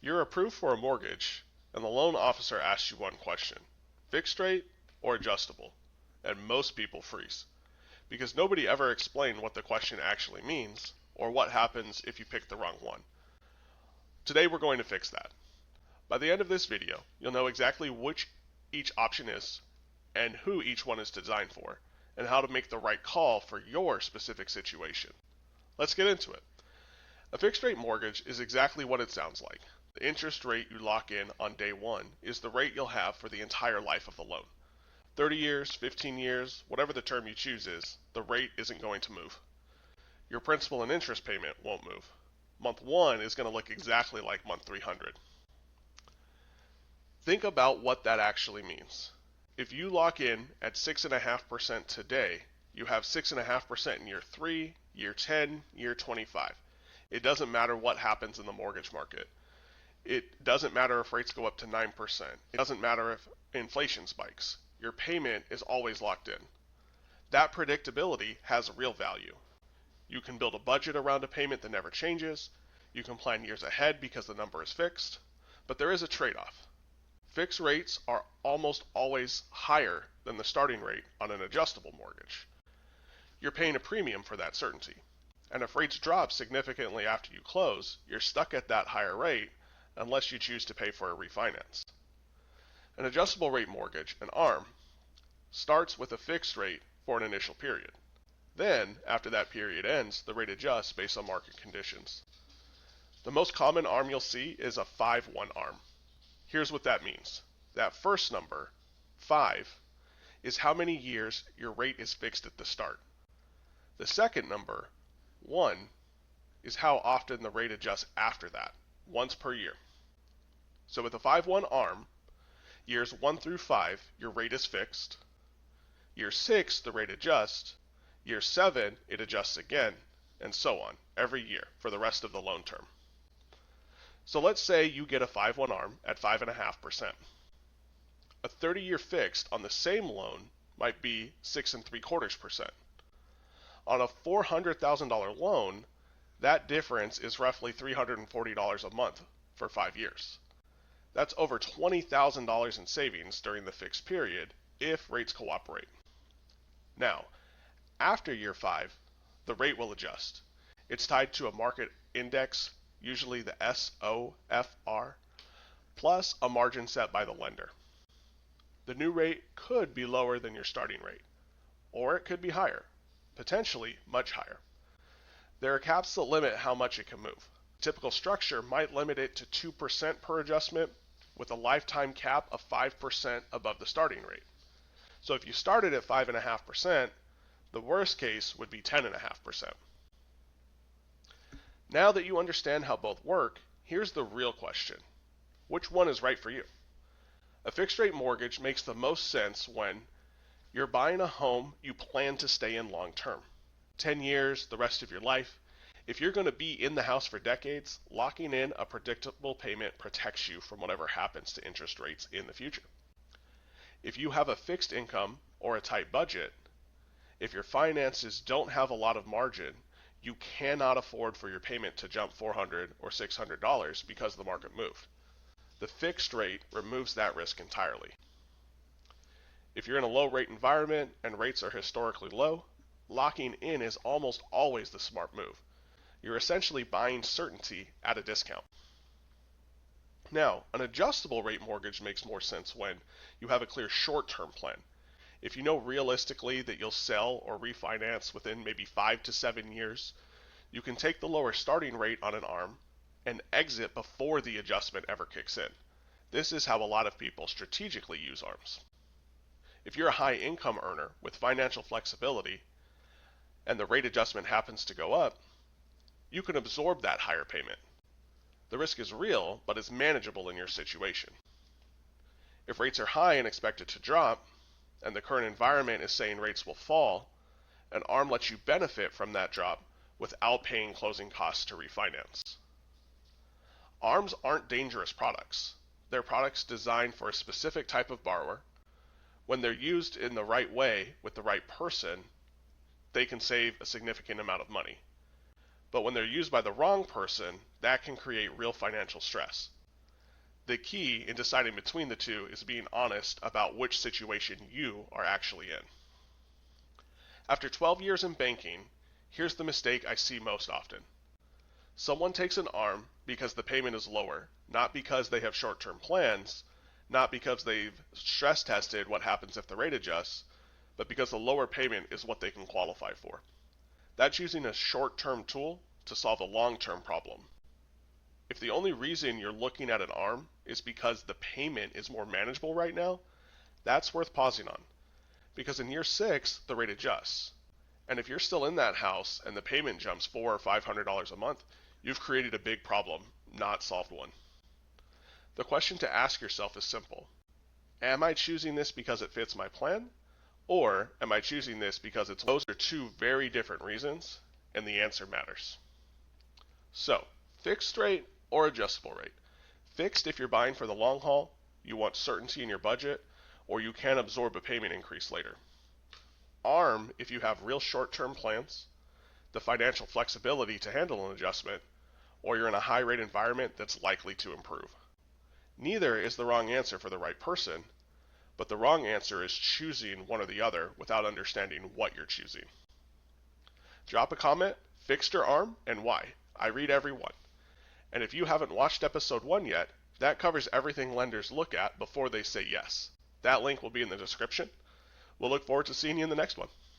You're approved for a mortgage, and the loan officer asks you one question: fixed rate or adjustable? And most people freeze, because nobody ever explained what the question actually means, or what happens if you pick the wrong one. Today we're going to fix that. By the end of this video, you'll know exactly which each option is, and who each one is designed for, and how to make the right call for your specific situation. Let's get into it. A fixed rate mortgage is exactly what it sounds like. The interest rate you lock in on day one is the rate you'll have for the entire life of the loan. 30 years, 15 years, whatever the term you choose is, the rate isn't going to move. Your principal and interest payment won't move. Month 1 is going to look exactly like month 300. Think about what that actually means. If you lock in at 6.5% today, you have 6.5% in year 3, year 10, year 25. It doesn't matter what happens in the mortgage market. It doesn't matter if rates go up to 9%. It doesn't matter if inflation spikes. Your payment is always locked in. That predictability has real value. You can build a budget around a payment that never changes. You can plan years ahead because the number is fixed. But there is a trade-off. Fixed rates are almost always higher than the starting rate on an adjustable mortgage. You're paying a premium for that certainty. And if rates drop significantly after you close, you're stuck at that higher rate unless you choose to pay for a refinance. An adjustable rate mortgage, an ARM, starts with a fixed rate for an initial period. Then, after that period ends, the rate adjusts based on market conditions. The most common ARM you'll see is a 5-1 ARM. Here's what that means. That first number, 5, is how many years your rate is fixed at the start. The second number, 1, is how often the rate adjusts after that, once per year. So with a 5-1 ARM, years 1 through 5, your rate is fixed. Year 6, the rate adjusts. Year 7, it adjusts again, and so on, every year for the rest of the loan term. So let's say you get a 5-1 ARM at 5.5%. A 30-year fixed on the same loan might be 6.75%. On a $400,000 loan, that difference is roughly $340 a month for 5 years. That's over $20,000 in savings during the fixed period if rates cooperate. Now, after year 5, the rate will adjust. It's tied to a market index, usually the SOFR, plus a margin set by the lender. The new rate could be lower than your starting rate, or it could be higher, potentially much higher. There are caps that limit how much it can move. Typical structure might limit it to 2% per adjustment, with a lifetime cap of 5% above the starting rate. So if you started at 5.5%, the worst case would be 10.5%. Now that you understand how both work, here's the real question. Which one is right for you? A fixed rate mortgage makes the most sense when you're buying a home you plan to stay in long term. 10 years, the rest of your life. If you're going to be in the house for decades, locking in a predictable payment protects you from whatever happens to interest rates in the future. If you have a fixed income or a tight budget, if your finances don't have a lot of margin, you cannot afford for your payment to jump $400 or $600 because the market moved. The fixed rate removes that risk entirely. If you're in a low rate environment and rates are historically low, locking in is almost always the smart move. You're essentially buying certainty at a discount. Now, an adjustable rate mortgage makes more sense when you have a clear short-term plan. If you know realistically that you'll sell or refinance within maybe 5 to 7 years, you can take the lower starting rate on an ARM and exit before the adjustment ever kicks in. This is how a lot of people strategically use ARMs. If you're a high income earner with financial flexibility and the rate adjustment happens to go up, you can absorb that higher payment. The risk is real, but it's manageable in your situation. If rates are high and expected to drop, and the current environment is saying rates will fall, an ARM lets you benefit from that drop without paying closing costs to refinance. ARMs aren't dangerous products. They're products designed for a specific type of borrower. When they're used in the right way with the right person, they can save a significant amount of money. But when they're used by the wrong person, that can create real financial stress. The key in deciding between the two is being honest about which situation you are actually in. After 12 years in banking, here's the mistake I see most often. Someone takes an ARM because the payment is lower, not because they have short-term plans, not because they've stress tested what happens if the rate adjusts, but because the lower payment is what they can qualify for. That's using a short-term tool to solve a long-term problem. If the only reason you're looking at an ARM is because the payment is more manageable right now, that's worth pausing on. Because in year 6, the rate adjusts. And if you're still in that house and the payment jumps $400 or $500 a month, you've created a big problem, not solved one. The question to ask yourself is simple. Am I choosing this because it fits my plan? Or am I choosing this because those are two very different reasons, and the answer matters? So, fixed rate or adjustable rate. Fixed if you're buying for the long haul, you want certainty in your budget, or you can absorb a payment increase later. ARM if you have real short-term plans, the financial flexibility to handle an adjustment, or you're in a high-rate environment that's likely to improve. Neither is the wrong answer for the right person, but the wrong answer is choosing one or the other without understanding what you're choosing. Drop a comment, fixed or ARM, and why. I read every one. And if you haven't watched episode 1 yet, that covers everything lenders look at before they say yes. That link will be in the description. We'll look forward to seeing you in the next one.